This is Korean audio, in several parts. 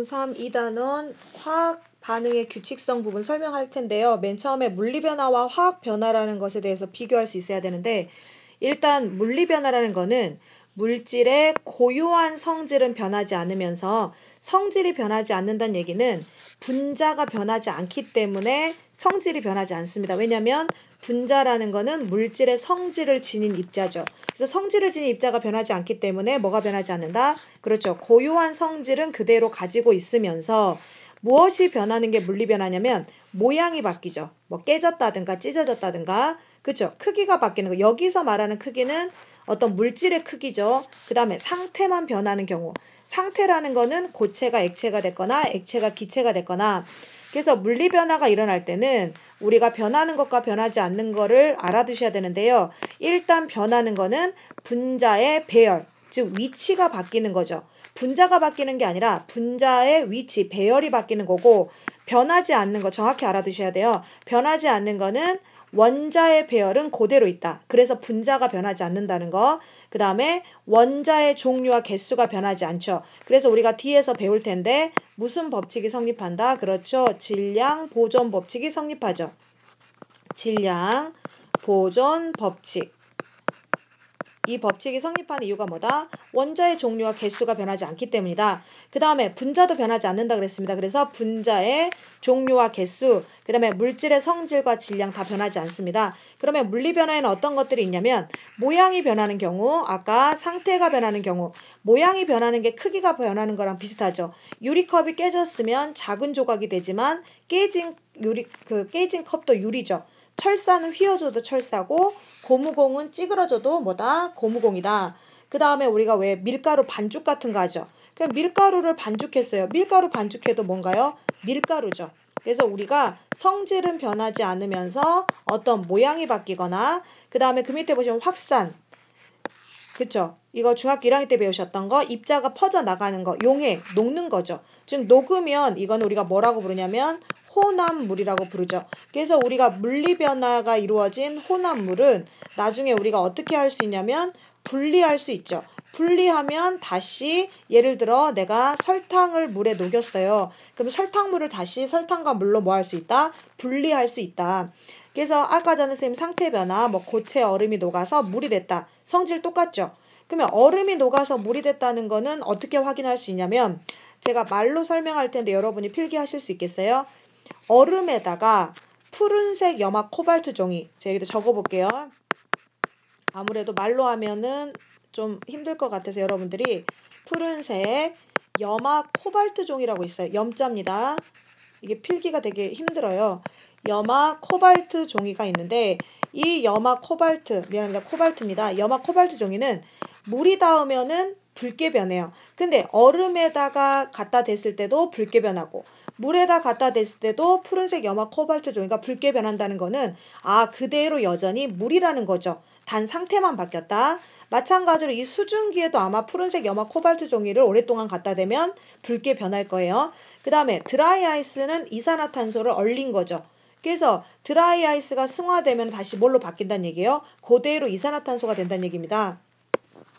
중3 2단원 화학 반응의 규칙성 부분 설명할 텐데요. 맨 처음에 물리변화와 화학변화라는 것에 대해서 비교할 수 있어야 되는데, 일단 물리변화라는 거는 물질의 고유한 성질은 변하지 않으면서 성질이 변하지 않는다는 얘기는 분자가 변하지 않기 때문에 성질이 변하지 않습니다. 왜냐하면 분자라는 거는 물질의 성질을 지닌 입자죠. 그래서 성질을 지닌 입자가 변하지 않기 때문에 뭐가 변하지 않는다? 그렇죠. 고유한 성질은 그대로 가지고 있으면서 무엇이 변하는 게 물리변화냐면 모양이 바뀌죠. 뭐 깨졌다든가 찢어졌다든가, 그렇죠. 크기가 바뀌는 거. 여기서 말하는 크기는 어떤 물질의 크기죠. 그 다음에 상태만 변하는 경우. 상태라는 거는 고체가 액체가 됐거나 액체가 기체가 됐거나. 그래서 물리변화가 일어날 때는 우리가 변하는 것과 변하지 않는 거를 알아두셔야 되는데요. 일단 변하는 거는 분자의 배열, 즉 위치가 바뀌는 거죠. 분자가 바뀌는 게 아니라 분자의 위치, 배열이 바뀌는 거고, 변하지 않는 거 정확히 알아두셔야 돼요. 변하지 않는 거는 원자의 배열은 그대로 있다. 그래서 분자가 변하지 않는다는 거. 그 다음에 원자의 종류와 개수가 변하지 않죠. 그래서 우리가 뒤에서 배울 텐데 무슨 법칙이 성립한다? 그렇죠. 질량 보존 법칙이 성립하죠. 질량 보존 법칙. 이 법칙이 성립하는 이유가 뭐다? 원자의 종류와 개수가 변하지 않기 때문이다. 그 다음에 분자도 변하지 않는다 그랬습니다. 그래서 분자의 종류와 개수, 그 다음에 물질의 성질과 질량 다 변하지 않습니다. 그러면 물리변화에는 어떤 것들이 있냐면 모양이 변하는 경우, 아까 상태가 변하는 경우, 모양이 변하는 게 크기가 변하는 거랑 비슷하죠. 유리컵이 깨졌으면 작은 조각이 되지만 깨진 컵도 유리죠. 철사는 휘어져도 철사고 고무공은 찌그러져도 뭐다? 고무공이다. 그 다음에 우리가 왜 밀가루 반죽 같은 거 하죠. 그럼 밀가루를 반죽했어요. 밀가루 반죽해도 뭔가요? 밀가루죠. 그래서 우리가 성질은 변하지 않으면서 어떤 모양이 바뀌거나, 그 다음에 그 밑에 보시면 확산. 그쵸? 이거 중학교 1학년 때 배우셨던 거, 입자가 퍼져나가는 거, 용해, 녹는 거죠. 즉 녹으면 이거는 우리가 뭐라고 부르냐면 혼합물이라고 부르죠. 그래서 우리가 물리변화가 이루어진 혼합물은 나중에 우리가 어떻게 할 수 있냐면 분리할 수 있죠. 분리하면 다시 예를 들어 내가 설탕을 물에 녹였어요. 그럼 설탕물을 다시 설탕과 물로 뭐 할 수 있다? 분리할 수 있다. 그래서 아까 전에 선생님 상태 변화, 뭐 고체 얼음이 녹아서 물이 됐다. 성질 똑같죠? 그러면 얼음이 녹아서 물이 됐다는 거는 어떻게 확인할 수 있냐면 제가 말로 설명할 텐데 여러분이 필기하실 수 있겠어요? 얼음에다가 푸른색 염화 코발트 종이, 제가 여기다 적어볼게요. 아무래도 말로 하면은 좀 힘들 것 같아서 여러분들이 푸른색 염화 코발트 종이라고 있어요. 염자입니다. 이게 필기가 되게 힘들어요. 염화 코발트 종이가 있는데 이 염화 코발트, 미안합니다. 코발트입니다. 염화 코발트 종이는 물이 닿으면은 붉게 변해요. 근데 얼음에다가 갖다 댔을 때도 붉게 변하고 물에다 갖다 댔을 때도 푸른색 염화 코발트 종이가 붉게 변한다는 거는 그대로 여전히 물이라는 거죠. 단 상태만 바뀌었다. 마찬가지로 이 수증기에도 아마 푸른색 염화 코발트 종이를 오랫동안 갖다 대면 붉게 변할 거예요. 그 다음에 드라이 아이스는 이산화탄소를 얼린 거죠. 그래서 드라이 아이스가 승화되면 다시 뭘로 바뀐다는 얘기예요? 그대로 이산화탄소가 된다는 얘기입니다.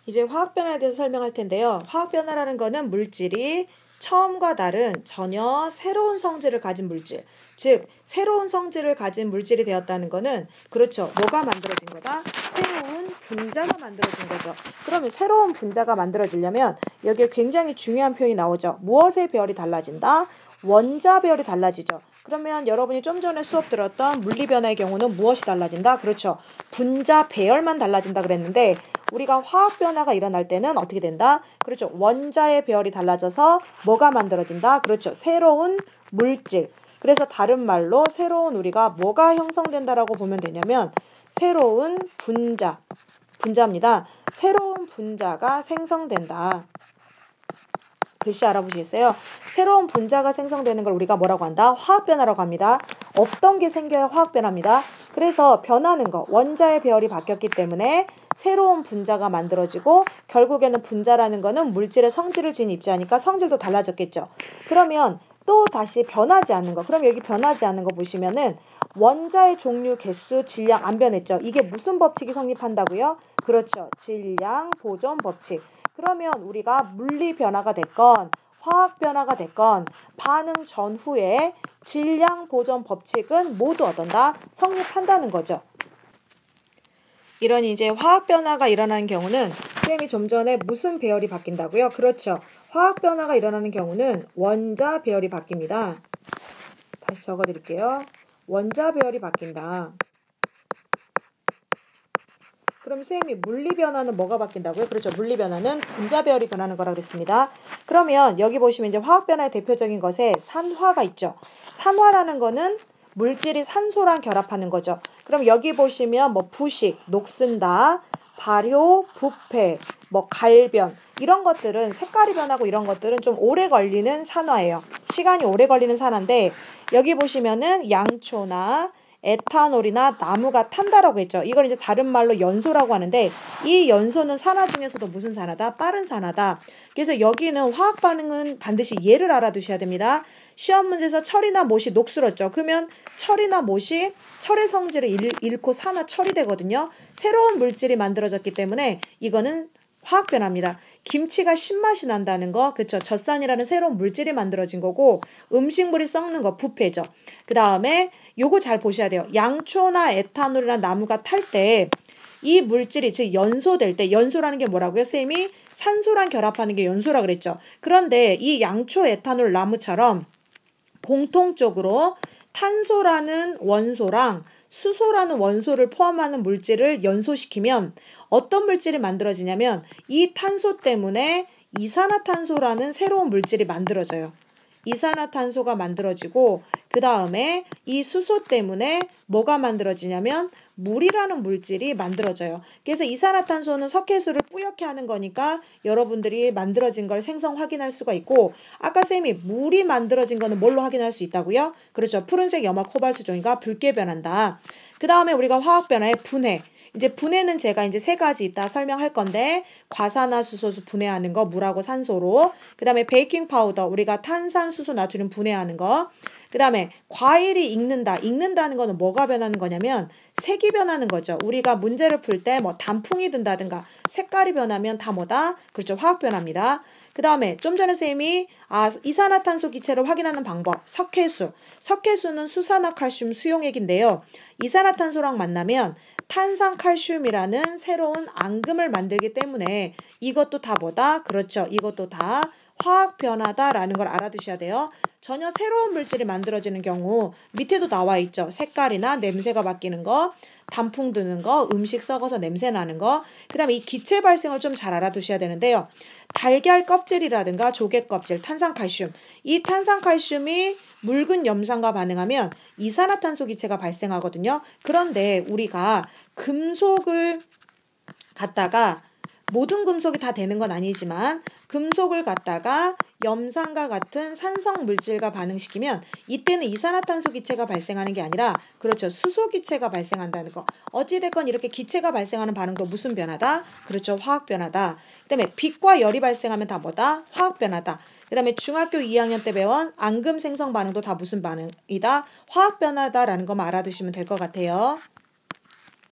이제 화학변화에 대해서 설명할 텐데요. 화학변화라는 거는 물질이 처음과 다른 전혀 새로운 성질을 가진 물질, 즉 새로운 성질을 가진 물질이 되었다는 거는 그렇죠. 뭐가 만들어진 거다? 새로운 분자가 만들어진 거죠. 그러면 새로운 분자가 만들어지려면 여기에 굉장히 중요한 표현이 나오죠. 무엇의 배열이 달라진다? 원자 배열이 달라지죠. 그러면 여러분이 좀 전에 수업 들었던 물리변화의 경우는 무엇이 달라진다? 그렇죠. 분자 배열만 달라진다 그랬는데 우리가 화학변화가 일어날 때는 어떻게 된다? 그렇죠. 원자의 배열이 달라져서 뭐가 만들어진다? 그렇죠. 새로운 물질. 그래서 다른 말로 새로운 우리가 뭐가 형성된다라고 보면 되냐면 새로운 분자입니다. 새로운 분자가 생성된다. 글씨 알아보시겠어요? 새로운 분자가 생성되는 걸 우리가 뭐라고 한다? 화학변화라고 합니다. 없던 게 생겨야 화학변화입니다. 그래서 변하는 거, 원자의 배열이 바뀌었기 때문에 새로운 분자가 만들어지고 결국에는 분자라는 거는 물질의 성질을 지닌 입자니까 성질도 달라졌겠죠. 그러면 또 다시 변하지 않는 거. 그럼 여기 변하지 않는 거 보시면은 원자의 종류, 개수, 질량 안 변했죠. 이게 무슨 법칙이 성립한다고요? 그렇죠. 질량 보존 법칙. 그러면 우리가 물리 변화가 됐건 화학 변화가 됐건 반응 전후에 질량 보존 법칙은 모두 어떤다? 성립한다는 거죠. 이런 이제 화학 변화가 일어나는 경우는 쌤이 좀 전에 무슨 배열이 바뀐다고요? 그렇죠. 화학 변화가 일어나는 경우는 원자 배열이 바뀝니다. 다시 적어드릴게요. 원자 배열이 바뀐다. 그럼 쌤이 물리 변화는 뭐가 바뀐다고요? 그렇죠. 물리 변화는 분자 배열이 변하는 거라고 그랬습니다. 그러면 여기 보시면 이제 화학 변화의 대표적인 것에 산화가 있죠. 산화라는 거는 물질이 산소랑 결합하는 거죠. 그럼 여기 보시면 뭐 부식, 녹슨다, 발효, 부패, 뭐 갈변 이런 것들은 색깔이 변하고 이런 것들은 좀 오래 걸리는 산화예요. 시간이 오래 걸리는 산화인데 여기 보시면은 양초나 에탄올이나 나무가 탄다라고 했죠. 이걸 이제 다른 말로 연소라고 하는데 이 연소는 산화 중에서도 무슨 산화다? 빠른 산화다. 그래서 여기는 화학 반응은 반드시 얘를 알아두셔야 됩니다. 시험 문제에서 철이나 못이 녹슬었죠. 그러면 철이나 못이 철의 성질을 잃고 산화 철이 되거든요. 새로운 물질이 만들어졌기 때문에 이거는 화학 변화입니다. 김치가 신맛이 난다는 거, 그쵸? 젖산이라는 새로운 물질이 만들어진 거고 음식물이 썩는 거 부패죠. 그 다음에 요거 잘 보셔야 돼요. 양초나 에탄올이나 나무가 탈 때 이 물질이 즉 연소될 때 연소라는 게 뭐라고요? 쌤이 산소랑 결합하는 게 연소라 그랬죠. 그런데 이 양초, 에탄올, 나무처럼 공통적으로 탄소라는 원소랑 수소라는 원소를 포함하는 물질을 연소시키면 어떤 물질이 만들어지냐면 이 탄소 때문에 이산화탄소라는 새로운 물질이 만들어져요. 이산화탄소가 만들어지고 그 다음에 이 수소 때문에 뭐가 만들어지냐면 물이라는 물질이 만들어져요. 그래서 이산화탄소는 석회수를 뿌옇게 하는 거니까 여러분들이 만들어진 걸 생성 확인할 수가 있고 아까 쌤이 물이 만들어진 거는 뭘로 확인할 수 있다고요? 그렇죠. 푸른색 염화 코발트 종이가 붉게 변한다. 그 다음에 우리가 화학 변화의 분해. 이제 분해는 제가 이제 세 가지 있다 설명할 건데 과산화수소수 분해하는 거 물하고 산소로 그 다음에 베이킹 파우더 우리가 탄산수소 나트륨 분해하는 거 그 다음에 과일이 익는다는 거는 뭐가 변하는 거냐면 색이 변하는 거죠. 우리가 문제를 풀 때 뭐 단풍이 든다든가 색깔이 변하면 다 뭐다? 그렇죠. 화학 변화입니다. 그 다음에 좀 전에 쌤이 이산화탄소 기체를 확인하는 방법 석회수는 수산화칼슘 수용액인데요. 이산화탄소랑 만나면 탄산칼슘이라는 새로운 앙금을 만들기 때문에 이것도 다 뭐다? 그렇죠. 이것도 다 화학 변화다라는 걸 알아두셔야 돼요. 전혀 새로운 물질이 만들어지는 경우 밑에도 나와 있죠. 색깔이나 냄새가 바뀌는 거, 단풍 드는 거, 음식 썩어서 냄새 나는 거. 그 다음에 이 기체 발생을 좀 잘 알아두셔야 되는데요. 달걀 껍질이라든가 조개 껍질, 탄산칼슘. 이 탄산칼슘이 묽은 염산과 반응하면 이산화탄소 기체가 발생하거든요. 그런데 우리가 금속을 갖다가 모든 금속이 다 되는 건 아니지만 금속을 갖다가 염산과 같은 산성 물질과 반응시키면 이때는 이산화탄소 기체가 발생하는 게 아니라 그렇죠. 수소 기체가 발생한다는 거. 어찌됐건 이렇게 기체가 발생하는 반응도 무슨 변화다? 그렇죠. 화학 변화다. 그 다음에 빛과 열이 발생하면 다 뭐다? 화학 변화다. 그 다음에 중학교 2학년 때 배운 앙금 생성 반응도 다 무슨 반응이다? 화학 변화다라는 것만 알아두시면 될 것 같아요.